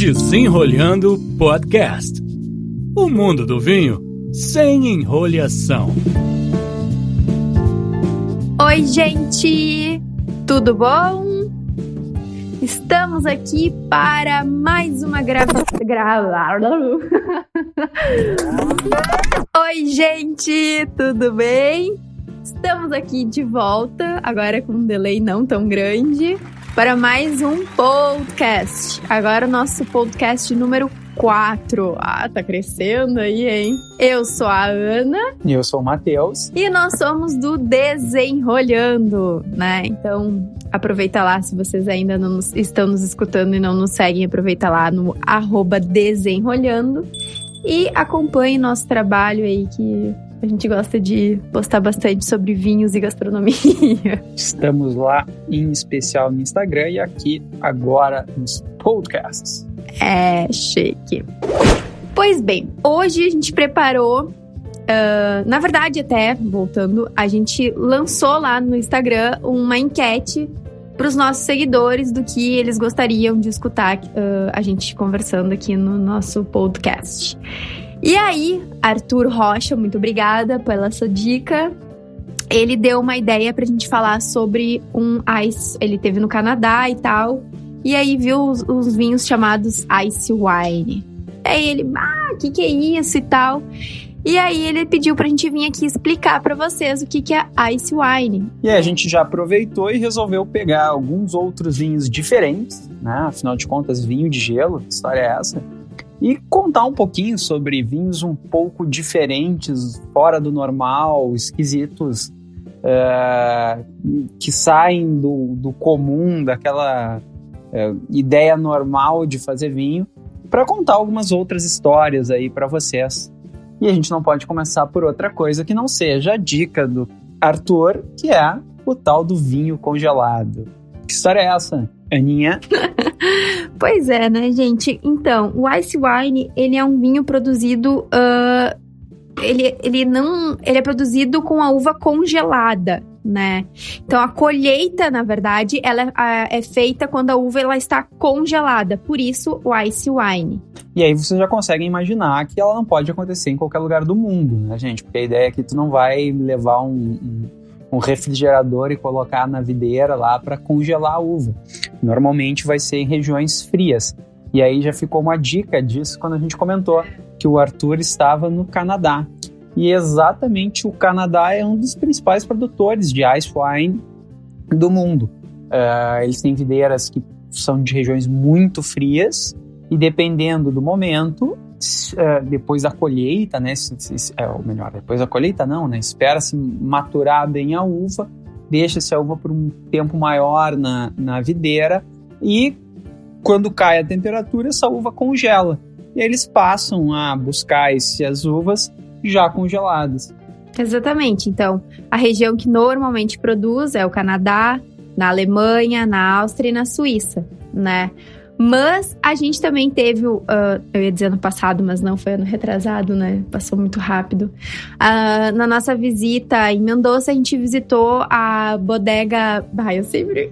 Desenrolhando Podcast. O mundo do vinho sem enrolação. Oi, gente! Tudo bom? Estamos aqui para mais uma Oi, gente! Tudo bem? Estamos aqui de volta, agora com um delay não tão grande, para mais um podcast. Agora o nosso podcast número 4. Ah, tá crescendo aí, hein? Eu sou a Ana. E eu sou o Matheus. E nós somos do Desenrolhando, né? Então, aproveita lá, se vocês ainda não estão nos escutando e não nos seguem, aproveita lá no @desenrolhando e acompanhe nosso trabalho aí, que a gente gosta de postar bastante sobre vinhos e gastronomia. Estamos lá, em especial no Instagram e aqui agora nos podcasts. É, chique. Pois bem, hoje a gente preparou... na verdade, até, voltando, a gente lançou lá no Instagram uma enquete para os nossos seguidores do que eles gostariam de escutar a gente conversando aqui no nosso podcast. E aí, Arthur Rocha, muito obrigada pela sua dica. Ele deu uma ideia pra gente falar sobre um ice. Ele teve no Canadá e tal. E aí viu os vinhos chamados Ice Wine. Aí ele, o que é isso e tal. E aí ele pediu pra gente vir aqui explicar pra vocês o que é Ice Wine. E aí a gente já aproveitou e resolveu pegar alguns outros vinhos diferentes, né? Afinal de contas, vinho de gelo, que história é essa? E contar um pouquinho sobre vinhos um pouco diferentes, fora do normal, esquisitos, que saem do comum, daquela ideia normal de fazer vinho, para contar algumas outras histórias aí para vocês. E a gente não pode começar por outra coisa que não seja a dica do Arthur, que é o tal do vinho congelado. Que história é essa, Aninha? Pois é, né, gente? Então, o Ice Wine, ele é um vinho produzido... Ele é produzido com a uva congelada, né? Então, a colheita, na verdade, ela é feita quando a uva ela está congelada. Por isso, o Ice Wine. E aí, vocês já conseguem imaginar que ela não pode acontecer em qualquer lugar do mundo, né, gente? Porque a ideia é que tu não vai levar um refrigerador e colocar na videira lá para congelar a uva. Normalmente vai ser em regiões frias. E aí já ficou uma dica disso quando a gente comentou que o Arthur estava no Canadá. E exatamente o Canadá é um dos principais produtores de ice wine do mundo. Eles têm videiras que são de regiões muito frias e dependendo do momento, depois da colheita, né? Ou melhor, depois da colheita não, né? Espera-se maturar bem a uva, deixa-se a uva por um tempo maior na videira e quando cai a temperatura, essa uva congela. E eles passam a buscar as uvas já congeladas. Exatamente. Então, a região que normalmente produz é o Canadá, na Alemanha, na Áustria e na Suíça, né? Mas a gente também teve, eu ia dizer ano passado, mas não, foi ano retrasado, né? Passou muito rápido. Na nossa visita em Mendoza, a gente visitou a bodega... eu sempre...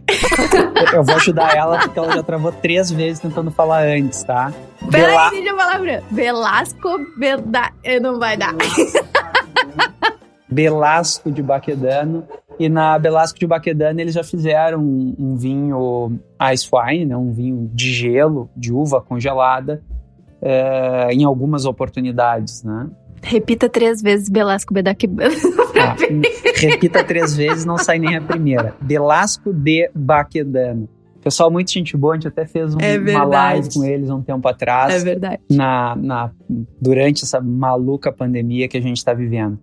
Eu vou ajudar ela, porque ela já travou 3 vezes tentando falar antes, tá? Peraí, deixa eu falar pra Velasco... Não vai dar. Belasco de Baquedano. E na Belasco de Baquedano eles já fizeram um vinho ice wine, né? Um vinho de gelo, de uva congelada, em algumas oportunidades, né? Repita 3 vezes Belasco de Baquedano. Repita 3 vezes, não sai nem a primeira. Belasco de Baquedano. Pessoal, muito gente boa, a gente até fez uma live com eles um tempo atrás. É verdade. Durante essa maluca pandemia que a gente está vivendo.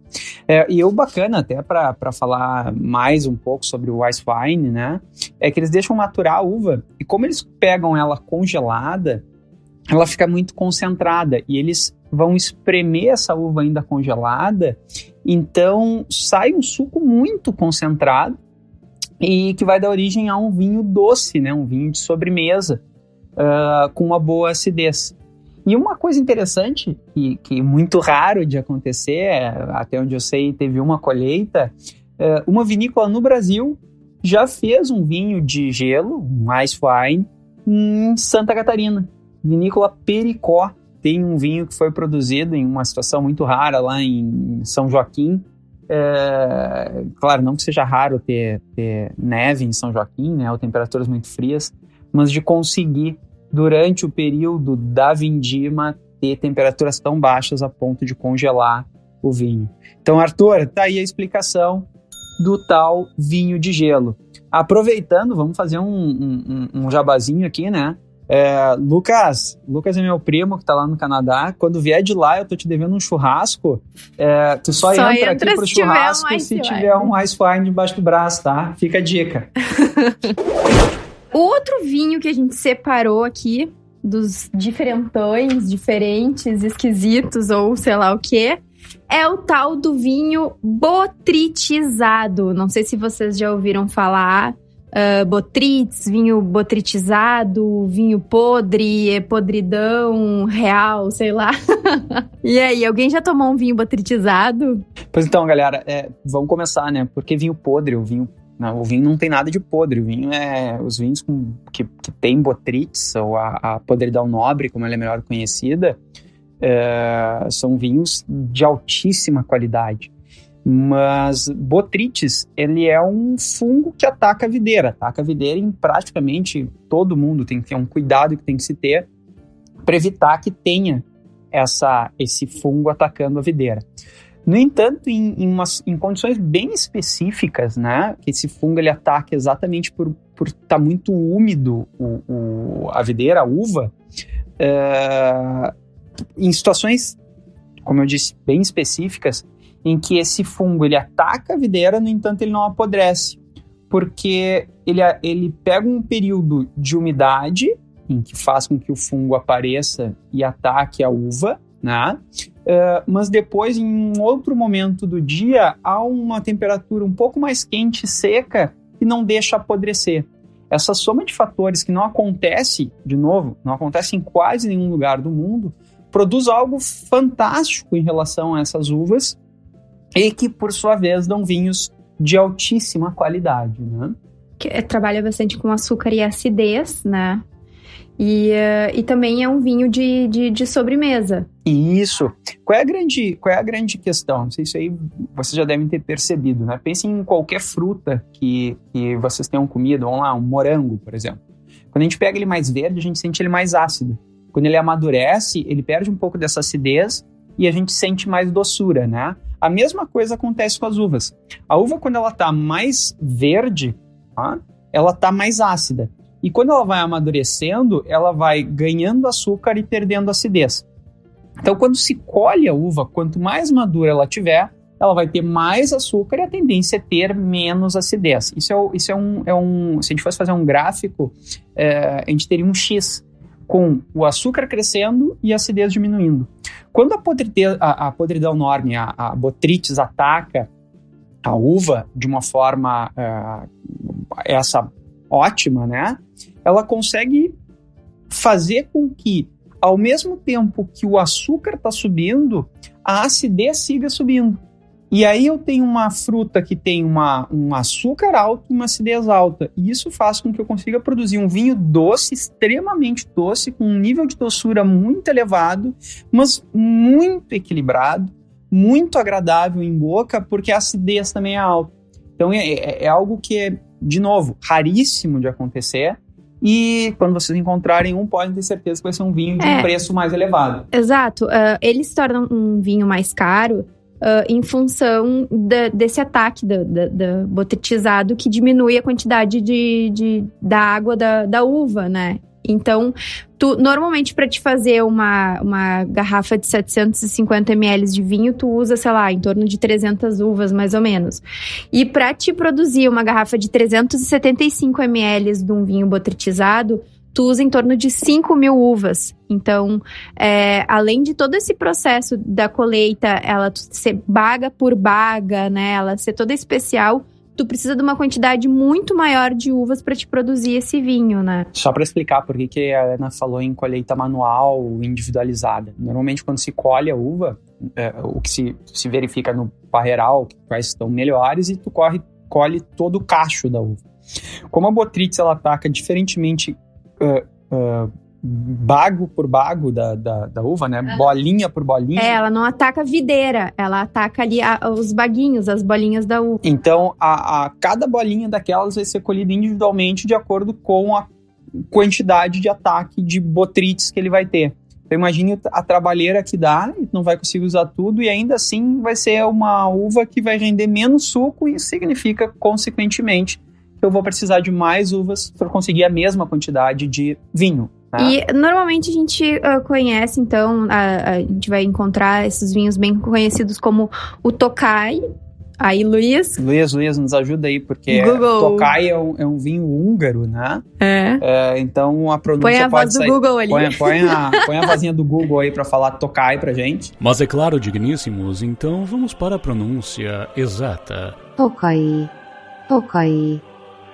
E o bacana, até para falar mais um pouco sobre o ice wine, né? É que eles deixam maturar a uva. E como eles pegam ela congelada, ela fica muito concentrada. E eles vão espremer essa uva ainda congelada. Então, sai um suco muito concentrado. E que vai dar origem a um vinho doce, né? Um vinho de sobremesa, com uma boa acidez. E uma coisa interessante, que é muito raro de acontecer, até onde eu sei, teve uma colheita, uma vinícola no Brasil já fez um vinho de gelo, um ice wine, em Santa Catarina. Vinícola Pericó tem um vinho que foi produzido em uma situação muito rara lá em São Joaquim. Claro, não que seja raro ter neve em São Joaquim, né, ou temperaturas muito frias, mas de conseguir, durante o período da vindima, ter temperaturas tão baixas a ponto de congelar o vinho. Então, Arthur, tá aí a explicação do tal vinho de gelo. Aproveitando, vamos fazer um jabazinho aqui, né? Lucas é meu primo que tá lá no Canadá. Quando vier de lá, eu tô te devendo um churrasco. Tu só entra aqui pro churrasco se tiver um Ice Wine debaixo do braço, tá? Fica a dica. Outro vinho que a gente separou aqui, dos diferentões, diferentes, esquisitos ou sei lá o quê, é o tal do vinho botritizado. Não sei se vocês já ouviram falar. Botrytis, vinho botritizado, vinho podre, podridão, real, sei lá. E aí, alguém já tomou um vinho botritizado? Pois então, galera, vamos começar, né? Porque vinho podre, o vinho não tem nada de podre. O vinho os vinhos que tem botrytis, ou a podridão nobre, como ela é melhor conhecida, são vinhos de altíssima qualidade. Mas botrytis, ele é um fungo que ataca a videira. Ataca a videira em praticamente todo mundo. Tem que ter um cuidado que tem que se ter para evitar que tenha esse fungo atacando a videira. No entanto, em condições bem específicas, né, que esse fungo ele ataca exatamente por estar muito úmido a videira, a uva, em situações, como eu disse, bem específicas, em que esse fungo ele ataca a videira, no entanto ele não apodrece, porque ele pega um período de umidade, em que faz com que o fungo apareça e ataque a uva, né? Mas depois, em um outro momento do dia, há uma temperatura um pouco mais quente e seca que não deixa apodrecer. Essa soma de fatores que não acontece, de novo, não acontece em quase nenhum lugar do mundo, produz algo fantástico em relação a essas uvas e que, por sua vez, dão vinhos de altíssima qualidade, né? Trabalha bastante com açúcar e acidez, né? E também é um vinho de sobremesa. Isso. Qual é a grande questão? Não sei se aí vocês já devem ter percebido, né? Pensem em qualquer fruta que vocês tenham comido. Vamos lá, um morango, por exemplo. Quando a gente pega ele mais verde, a gente sente ele mais ácido. Quando ele amadurece, ele perde um pouco dessa acidez e a gente sente mais doçura, né? A mesma coisa acontece com as uvas. A uva, quando ela está mais verde, ela está mais ácida. E quando ela vai amadurecendo, ela vai ganhando açúcar e perdendo acidez. Então, quando se colhe a uva, quanto mais madura ela tiver, ela vai ter mais açúcar e a tendência é ter menos acidez. Isso é um se a gente fosse fazer um gráfico, a gente teria um X, com o açúcar crescendo e a acidez diminuindo. Quando a podridão enorme, a botrytis, ataca a uva de uma forma ótima, né? Ela consegue fazer com que, ao mesmo tempo que o açúcar está subindo, a acidez siga subindo. E aí eu tenho uma fruta que tem um açúcar alto e uma acidez alta. E isso faz com que eu consiga produzir um vinho doce, extremamente doce, com um nível de doçura muito elevado, mas muito equilibrado, muito agradável em boca, porque a acidez também é alta. Então é algo que é, de novo, raríssimo de acontecer. E quando vocês encontrarem podem ter certeza que vai ser um vinho de um preço mais elevado. Exato. Ele se torna um vinho mais caro em função desse ataque da botrytizado, que diminui a quantidade da água da uva, né? Então, normalmente para te fazer uma garrafa de 750 ml de vinho, tu usa, sei lá, em torno de 300 uvas, mais ou menos. E para te produzir uma garrafa de 375 ml de um vinho botrytizado, tu usa em torno de 5.000 uvas. Então, além de todo esse processo da colheita, ela ser baga por baga, né? Ela ser toda especial, tu precisa de uma quantidade muito maior de uvas para te produzir esse vinho, né? Só para explicar por que a Ana falou em colheita manual individualizada. Normalmente, quando se colhe a uva, o que se verifica no parreiral, quais estão melhores, e tu colhe todo o cacho da uva. Como a botrytis ela ataca diferentemente bago por bago da uva, né? Bolinha por bolinha. Ela não ataca a videira, ela ataca ali os baguinhos, as bolinhas da uva. Então, cada bolinha daquelas vai ser colhida individualmente de acordo com a quantidade de ataque de botrytis que ele vai ter. Então, imagine a trabalheira que dá, e não vai conseguir usar tudo, e ainda assim vai ser uma uva que vai render menos suco, e isso significa, consequentemente, que eu vou precisar de mais uvas para conseguir a mesma quantidade de vinho. E normalmente a gente conhece, então, a gente vai encontrar esses vinhos bem conhecidos como o Tokai. Aí, Luiz, nos ajuda aí, porque Google. Tokai é um vinho húngaro, né? Então a pronúncia põe a pode voz do Google ali. Põe a vozinha do Google aí pra falar Tokai pra gente. Mas é claro, digníssimos, então vamos para a pronúncia exata. Tokai. Tokai.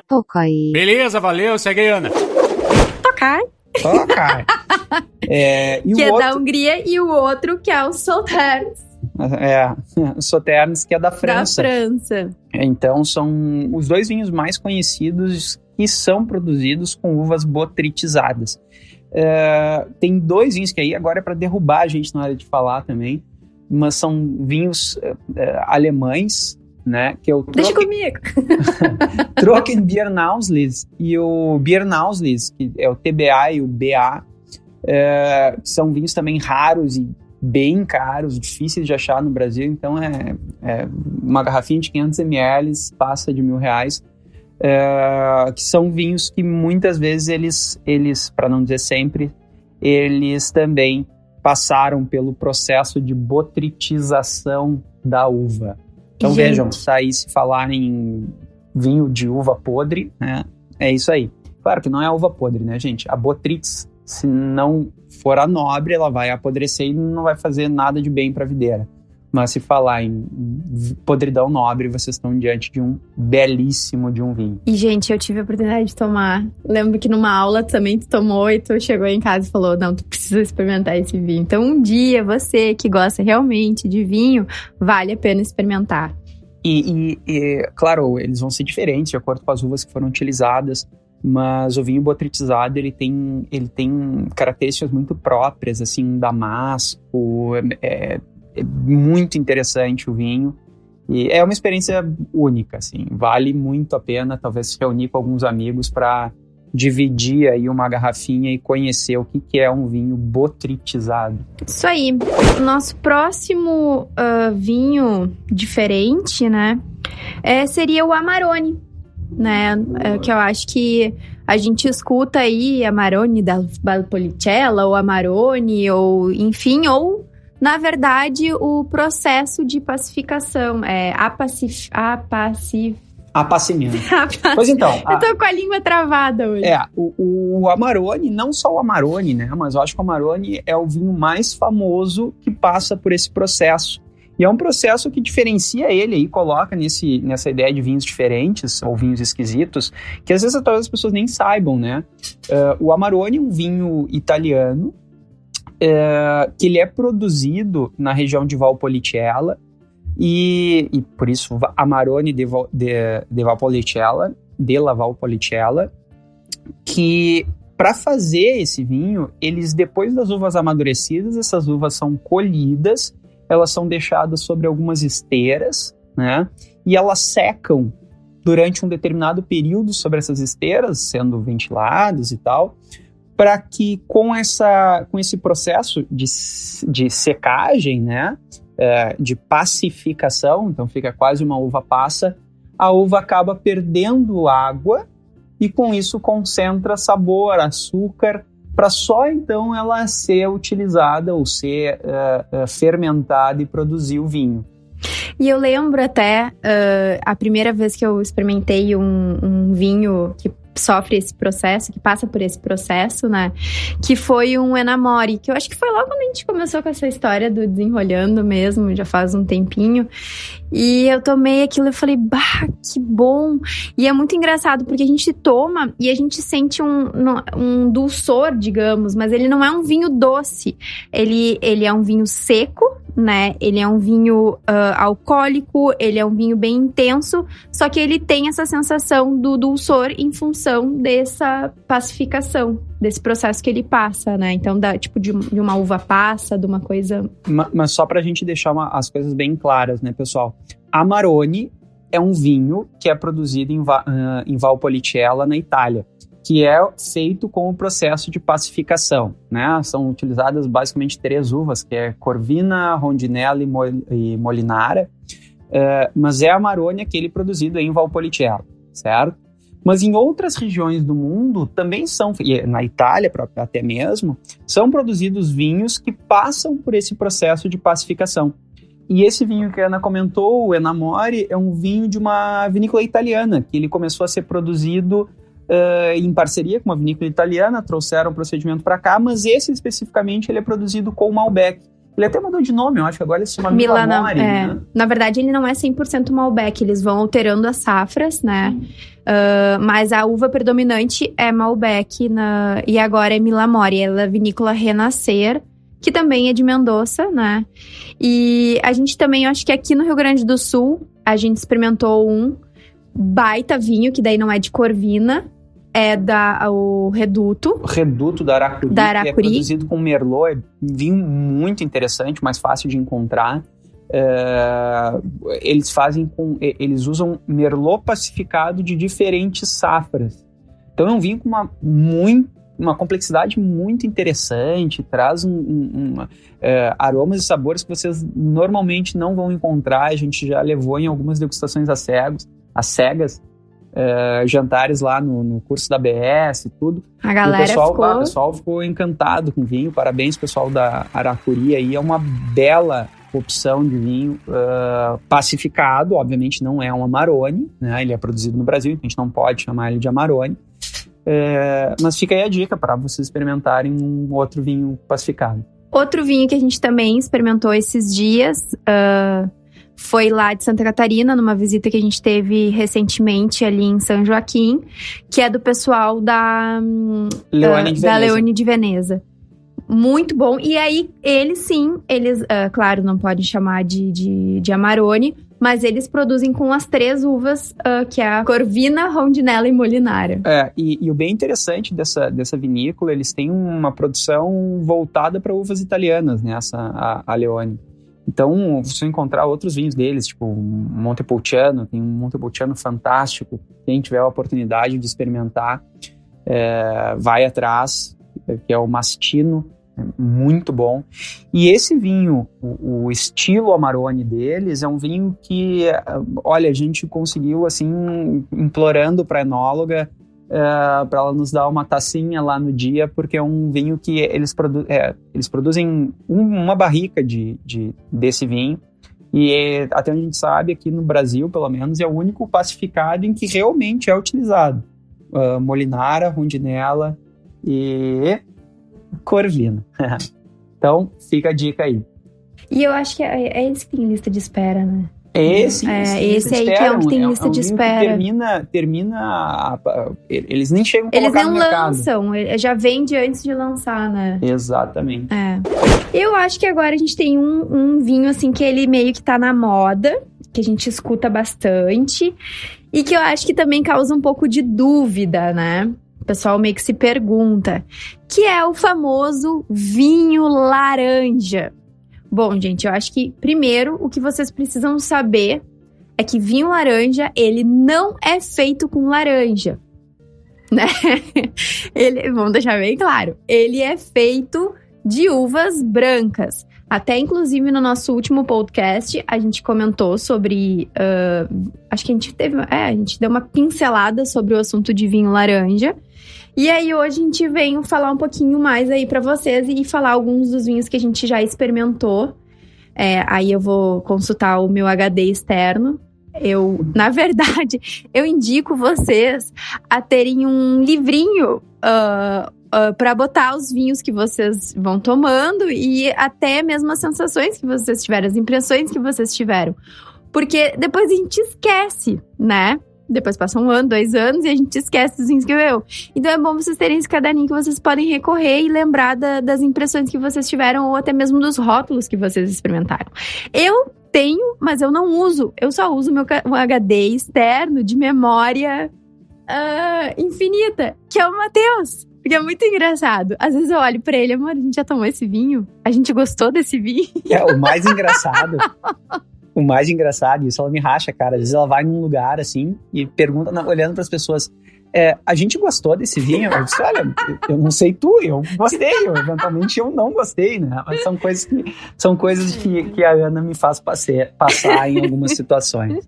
Tokai. Beleza, valeu, segue aí, Ana. Tokai. Tokai. Que é da Hungria, e o outro que é o Sauternes. Sauternes, que é da França. Da França. Então, são os 2 vinhos mais conhecidos que são produzidos com uvas botrytizadas. Tem 2 vinhos que aí agora é para derrubar a gente na hora de falar também, mas são vinhos alemães, né? Que é o Deixa comigo! Trockenbiernauslis e o Biernauslis, que é o TBA e o BA, que são vinhos também raros e bem caros, difíceis de achar no Brasil. Então uma garrafinha de 500 ml passa de R$1.000, que são vinhos que muitas vezes eles, para não dizer sempre, eles também passaram pelo processo de botrytização da uva. Então vejam, aí se falar em vinho de uva podre, né, é isso aí. Claro que não é a uva podre, né, gente? A botrytis, se não for a nobre, ela vai apodrecer e não vai fazer nada de bem para a videira. Mas se falar em podridão nobre, vocês estão diante de um belíssimo de um vinho. E, gente, eu tive a oportunidade de tomar. Lembro que numa aula também tu tomou e tu chegou em casa e falou, não, tu precisa experimentar esse vinho. Então, um dia, você que gosta realmente de vinho, vale a pena experimentar. E claro, eles vão ser diferentes de acordo com as uvas que foram utilizadas, mas o vinho botrytizado, ele tem características muito próprias, assim, damasco, é muito interessante o vinho, e é uma experiência única, assim, vale muito a pena, talvez se reunir com alguns amigos para dividir aí uma garrafinha e conhecer o que é um vinho botrytizado. Isso aí. O nosso próximo vinho diferente, né, seria o Amarone, né, que eu acho que a gente escuta aí Amarone da Valpolicella, ou Amarone, ou enfim, ou na verdade o processo de pacificação, Apacimento. Pois então. Eu tô com a língua travada hoje. O Amarone, não só o Amarone, né? Mas eu acho que o Amarone é o vinho mais famoso que passa por esse processo. E é um processo que diferencia ele e coloca nessa ideia de vinhos diferentes, ou vinhos esquisitos, que às vezes talvez as pessoas nem saibam, né? O Amarone é um vinho italiano, que ele é produzido na região de Valpolicella, e por isso Amarone della Valpolicella, que para fazer esse vinho, eles, depois das uvas amadurecidas, essas uvas são colhidas, elas são deixadas sobre algumas esteiras, né? E elas secam durante um determinado período sobre essas esteiras, sendo ventiladas e tal, para que com esse processo de secagem, né? De pacificação, então fica quase uma uva passa, a uva acaba perdendo água e com isso concentra sabor, açúcar, para só então ela ser utilizada ou ser fermentada e produzir o vinho. E eu lembro até a primeira vez que eu experimentei um vinho que sofre esse processo, que passa por esse processo, né? Que foi um Enamore, que eu acho que foi logo quando a gente começou com essa história do Desenrolhando mesmo, já faz um tempinho. E eu tomei aquilo e falei, bah, que bom! E é muito engraçado, porque a gente toma e a gente sente um dulçor, digamos, mas ele não é um vinho doce. Ele é um vinho seco, né? Ele é um vinho alcoólico, ele é um vinho bem intenso, só que ele tem essa sensação do dulçor em função função dessa pacificação, desse processo que ele passa, né? Então, tipo de uma uva passa, de uma coisa... Mas só pra gente deixar as coisas bem claras, né, pessoal? Amarone é um vinho que é produzido em Valpolicella, na Itália, que é feito com o processo de pacificação, né? São utilizadas basicamente 3 uvas, que é Corvina, Rondinella e Molinara, mas é Amarone aquele produzido em Valpolicella, certo? Mas em outras regiões do mundo também são, na Itália até mesmo, são produzidos vinhos que passam por esse processo de pacificação. E esse vinho que a Ana comentou, o Enamore, é um vinho de uma vinícola italiana, que ele começou a ser produzido em parceria com uma vinícola italiana, trouxeram o procedimento para cá, mas esse especificamente ele é produzido com Malbec. Ele até mudou de nome, eu acho que agora ele se chama Milamore, né? Na verdade, ele não é 100% Malbec, eles vão alterando as safras, né? Mas a uva predominante é Malbec e agora é Milamore, ela é a vinícola Renascer, que também é de Mendoza, né? E a gente também, eu acho que aqui no Rio Grande do Sul, a gente experimentou um baita vinho, que daí não é de Corvina, é o Reduto. O Reduto da Aracuri, que é produzido com Merlot, é um vinho muito interessante, mais fácil de encontrar. Eles usam Merlot pacificado de diferentes safras. Então é um vinho com uma complexidade muito interessante, traz aromas e sabores que vocês normalmente não vão encontrar. A gente já levou em algumas degustações às cegas, jantares lá no curso da BS e tudo. A galera o pessoal ficou encantado com o vinho. Parabéns, pessoal da Aracuri aí. É uma bela opção de vinho pacificado. Obviamente não é um Amarone, né? Ele é produzido no Brasil, então a gente não pode chamar ele de Amarone. Mas fica aí a dica para vocês experimentarem um outro vinho pacificado. Outro vinho que a gente também experimentou esses dias foi lá de Santa Catarina, numa visita que a gente teve recentemente ali em São Joaquim, que é do pessoal da Leone de Veneza. Muito bom. E aí, eles, claro, não podem chamar de Amarone, mas eles produzem com as 3 uvas, que é a Corvina, Rondinella e Molinara. E o bem interessante dessa vinícola, eles têm uma produção voltada para uvas italianas, né, a Leone. Então, você vai encontrar outros vinhos deles, tipo Montepulciano, tem um Montepulciano fantástico. Quem tiver a oportunidade de experimentar, vai atrás, que é o Mastino, muito bom. E esse vinho, o estilo Amarone deles, é um vinho que, olha, a gente conseguiu, assim, implorando para a enóloga, para ela nos dar uma tacinha lá no dia, porque é um vinho que eles produzem uma barrica desse vinho, e até onde a gente sabe, aqui no Brasil, pelo menos, é o único pacificado em que realmente é utilizado. Molinara, Rondinella e Corvina. Então, fica a dica aí. E eu acho que é esse que tem lista de espera, né? Esse aí que é o que tem lista de espera. Termina eles nem chegam a colocar no mercado. Eles não lançam, já vende antes de lançar, né? Exatamente. Eu acho que agora a gente tem um vinho, assim, que ele meio que tá na moda, que a gente escuta bastante, e que eu acho que também causa um pouco de dúvida, né? O pessoal meio que se pergunta, que é o famoso vinho laranja. Bom, gente, eu acho que, primeiro, o que vocês precisam saber é que vinho laranja, ele não é feito com laranja, né? Vamos deixar bem claro, ele é feito de uvas brancas. Até, inclusive, no nosso último podcast, a gente comentou sobre... acho que a gente deu uma pincelada sobre o assunto de vinho laranja. E aí, hoje, a gente veio falar um pouquinho mais aí pra vocês e falar alguns dos vinhos que a gente já experimentou. Aí eu vou consultar o meu HD externo. Na verdade, eu indico vocês a terem um livrinho para botar os vinhos que vocês vão tomando e até mesmo as sensações que vocês tiveram, as impressões que vocês tiveram. Porque depois a gente esquece, né? Depois passa 1 ano, 2 anos e a gente esquece dos vinhos que bebeu. Então é bom vocês terem esse caderninho que vocês podem recorrer e lembrar das impressões que vocês tiveram ou até mesmo dos rótulos que vocês experimentaram. Eu tenho, mas eu não uso. Eu só uso o meu HD externo de memória infinita, que é o Matheus. Porque é muito engraçado. Às vezes eu olho pra ele, amor, a gente já tomou esse vinho? A gente gostou desse vinho? O mais engraçado, isso ela me racha, cara. Às vezes ela vai num lugar assim e pergunta, olhando pras pessoas, a gente gostou desse vinho? Eu disse, olha, eu não sei tu, eu gostei, eventualmente eu não gostei, né? Mas são coisas que a Ana me faz passar em algumas situações.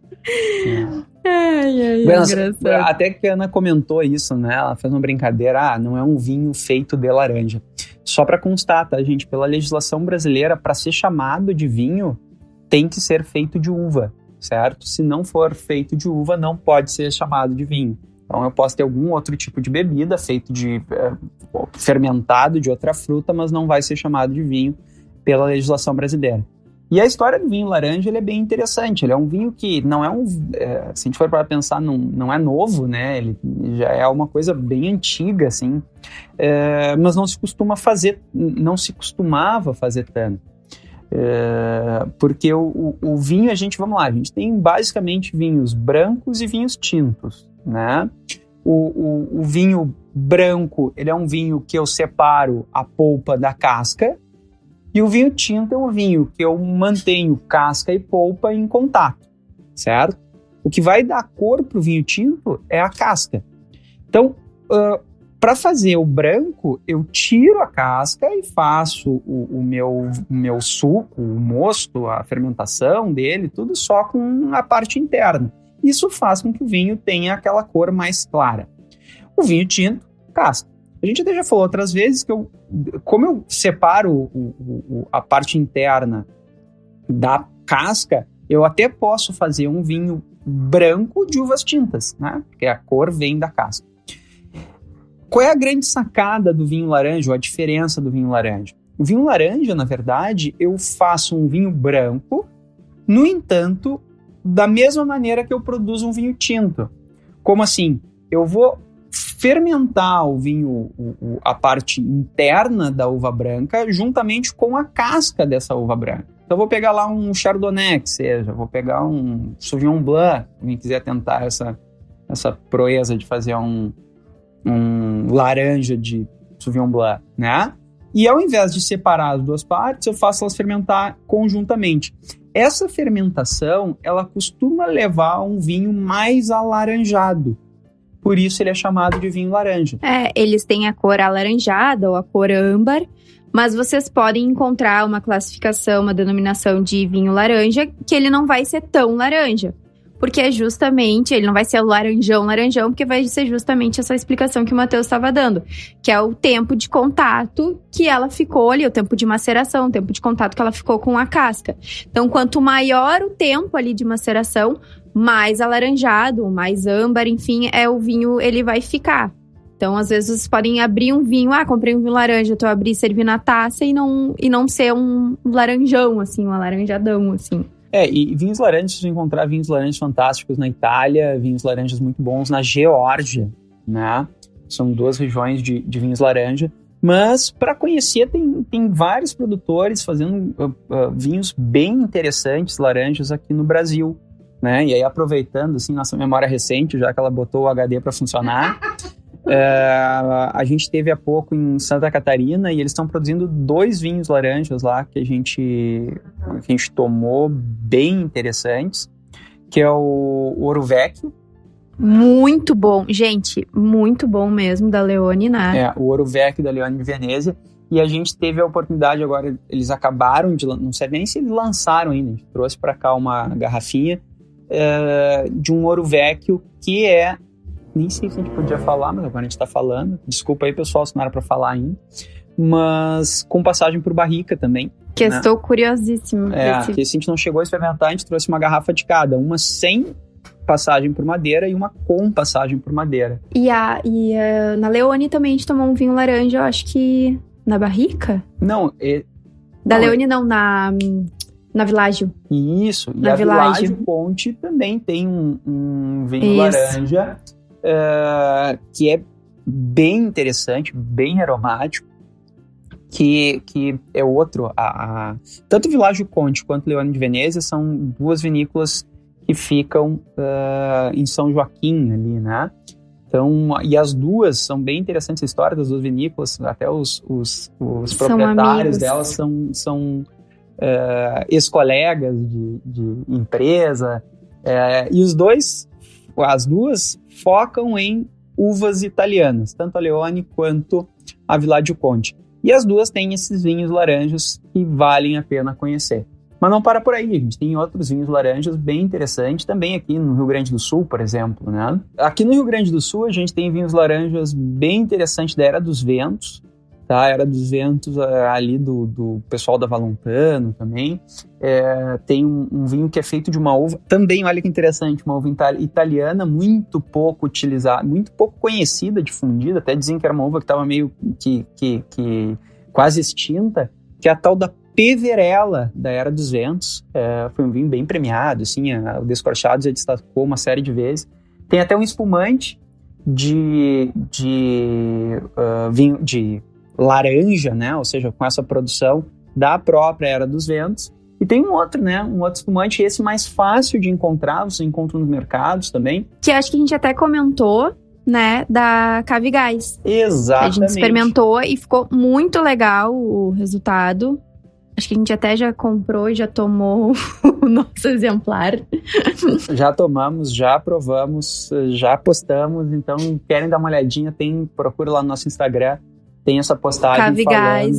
Bueno, engraçado. Até que a Ana comentou isso, né? Ela fez uma brincadeira, não é um vinho feito de laranja. Só para constar, tá, gente? Pela legislação brasileira, para ser chamado de vinho, tem que ser feito de uva, certo? Se não for feito de uva, não pode ser chamado de vinho. Então eu posso ter algum outro tipo de bebida feito de fermentado de outra fruta, mas não vai ser chamado de vinho pela legislação brasileira. E a história do vinho laranja, ele é bem interessante. Ele é um vinho que não é se a gente for para pensar, não é novo, né? Ele já é uma coisa bem antiga, assim. Mas não se costumava fazer tanto. Porque o vinho, a gente tem basicamente vinhos brancos e vinhos tintos, né? O vinho branco, ele é um vinho que eu separo a polpa da casca, e o vinho tinto é um vinho que eu mantenho casca e polpa em contato, certo? O que vai dar cor pro vinho tinto é a casca. Então, para fazer o branco, eu tiro a casca e faço o meu suco, o mosto, a fermentação dele, tudo só com a parte interna. Isso faz com que o vinho tenha aquela cor mais clara. O vinho tinto, casca. A gente até já falou outras vezes que como eu separo a parte interna da casca, eu até posso fazer um vinho branco de uvas tintas, né? Porque a cor vem da casca. Qual é a grande sacada do vinho laranja, ou a diferença do vinho laranja? O vinho laranja, na verdade, eu faço um vinho branco, no entanto, da mesma maneira que eu produzo um vinho tinto. Como assim? Eu vou fermentar o vinho, a parte interna da uva branca, juntamente com a casca dessa uva branca. Então eu vou pegar lá um Chardonnay, que seja, vou pegar um Sauvignon Blanc, quem quiser tentar essa proeza de fazer um laranja de Sauvignon Blanc, né? E ao invés de separar as duas partes, eu faço elas fermentar conjuntamente. Essa fermentação, ela costuma levar a um vinho mais alaranjado. Por isso ele é chamado de vinho laranja. Eles têm a cor alaranjada ou a cor âmbar, mas vocês podem encontrar uma classificação, uma denominação de vinho laranja, que ele não vai ser tão laranja. Porque é justamente, ele não vai ser laranjão, porque vai ser justamente essa explicação que o Matheus estava dando. Que é o tempo de contato que ela ficou ali, o tempo de maceração, o tempo de contato que ela ficou com a casca. Então, quanto maior o tempo ali de maceração, mais alaranjado, mais âmbar, enfim, o vinho, ele vai ficar. Então, às vezes, vocês podem abrir um vinho, comprei um vinho laranja, então eu abri e servi na taça e não ser um laranjão, assim, um alaranjadão, assim. E vinhos laranjas, vocês vão encontrar vinhos laranjas fantásticos na Itália, vinhos laranjas muito bons na Geórgia, né? São duas regiões de vinhos laranja. Mas, para conhecer, tem vários produtores fazendo vinhos bem interessantes, laranjas, aqui no Brasil, né? E aí, aproveitando, assim, nossa memória recente, já que ela botou o HD para funcionar, a gente teve há pouco em Santa Catarina e eles estão produzindo 2 vinhos laranjas lá que a gente tomou, bem interessantes, que é o Ouro Vecchio. Muito bom, gente, muito bom mesmo, da Leone, né? O Ouro Vecchio da Leone de Venezia. E a gente teve a oportunidade agora, eles acabaram de, não sei nem se eles lançaram ainda, a gente trouxe para cá uma garrafinha de um Ouro Vecchio que nem sei se a gente podia falar, mas agora a gente tá falando. Desculpa aí, pessoal, se não era pra falar ainda. Mas com passagem por barrica também. Que né? Estou curiosíssima. Que se a gente não chegou a experimentar, a gente trouxe uma garrafa de cada. Uma sem passagem por madeira e uma com passagem por madeira. E na Leone também a gente tomou um vinho laranja, eu acho que na barrica? Não, Leone não, na Világio. Isso, na e a Világio Ponte também tem um vinho laranja que é bem interessante, bem aromático, que é outro. Tanto Világio Conte quanto Leone de Venezia são 2 vinícolas que ficam em São Joaquim ali, né? Então, e as duas são bem interessantes a história das duas vinícolas, até os São proprietários amigos. delas são ex-colegas de empresa, e as duas focam em uvas italianas, tanto a Leone quanto a Villaggio Conti. E as duas têm esses vinhos laranjas que valem a pena conhecer. Mas não para por aí, a gente tem outros vinhos laranjas bem interessantes, também aqui no Rio Grande do Sul, por exemplo, né? Aqui no Rio Grande do Sul a gente tem vinhos laranjas bem interessantes da Era dos Ventos, tá? Era dos Ventos ali do pessoal da Valontano também. Tem um vinho que é feito de uma uva, também, olha que interessante, uma uva italiana muito pouco utilizada, muito pouco conhecida, difundida, até dizem que era uma uva que estava meio que quase extinta, que é a tal da Peverella, da Era dos Ventos. Foi um vinho bem premiado, assim, o Descorchados já destacou uma série de vezes. Tem até um espumante de vinho de laranja, né? Ou seja, com essa produção da própria Era dos Ventos. E tem um outro, né? Um outro espumante, esse mais fácil de encontrar, você encontra nos mercados também. Que acho que a gente até comentou, né? Da Cave Gás. Exatamente. A gente experimentou e ficou muito legal o resultado. Acho que a gente até já comprou e já tomou o nosso exemplar. Já tomamos, já provamos, já postamos. Então, querem dar uma olhadinha, procura lá no nosso Instagram. Tem essa postagem Cave Gás,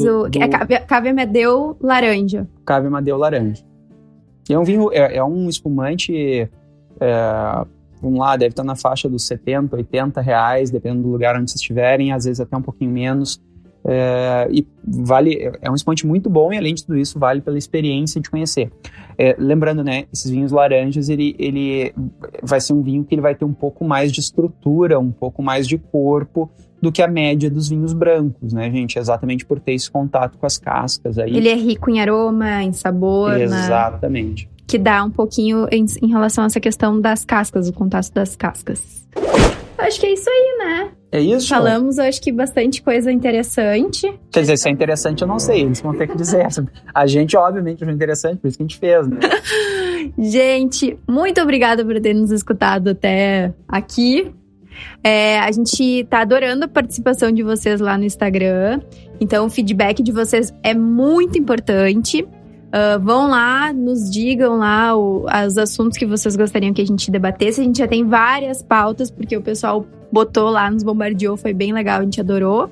Cave Amadeu Laranja. Cave Amadeu Laranja. E é um vinho, é um espumante, vamos lá, deve estar na faixa dos 70, 80 reais, dependendo do lugar onde vocês estiverem, às vezes até um pouquinho menos. E é um espumante muito bom e, além de tudo isso, vale pela experiência de conhecer. Lembrando, né, esses vinhos laranjas, ele vai ser um vinho que ele vai ter um pouco mais de estrutura, um pouco mais de corpo do que a média dos vinhos brancos, né, gente? Exatamente por ter esse contato com as cascas aí. Ele é rico em aroma, em sabor, exatamente. Né? Que dá um pouquinho em relação a essa questão das cascas, o contato das cascas. Acho que é isso aí, né? É isso? Falamos, acho que bastante coisa interessante. Quer dizer, se é interessante, eu não sei. Eles vão ter que dizer. A gente, obviamente, achou interessante, por isso que a gente fez, né? Gente, muito obrigada por ter nos escutado até aqui. A gente tá adorando a participação de vocês lá no Instagram. Então, o feedback de vocês é muito importante. Vão lá, nos digam lá os assuntos que vocês gostariam que a gente debatesse. A gente já tem várias pautas, porque o pessoal botou lá, nos bombardeou, foi bem legal, a gente adorou.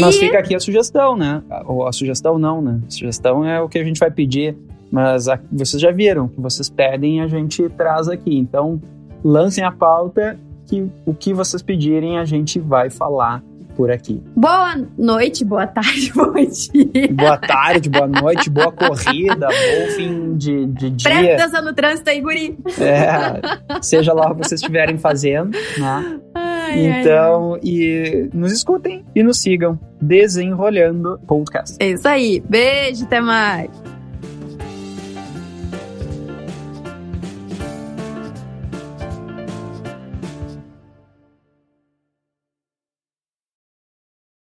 Mas fica aqui a sugestão, né? Ou a sugestão não, né? A sugestão é o que a gente vai pedir, mas vocês já viram, o que vocês pedem a gente traz aqui. Então, lancem a pauta, que o que vocês pedirem a gente vai falar por aqui. Boa noite, boa tarde, bom dia. Boa tarde, boa noite, boa corrida, bom fim de dia. Presta atenção no trânsito aí, guri. Seja lá o que vocês estiverem fazendo, né? Então, e nos escutem e nos sigam Desenrolhando Podcast. É isso aí. Beijo, até mais.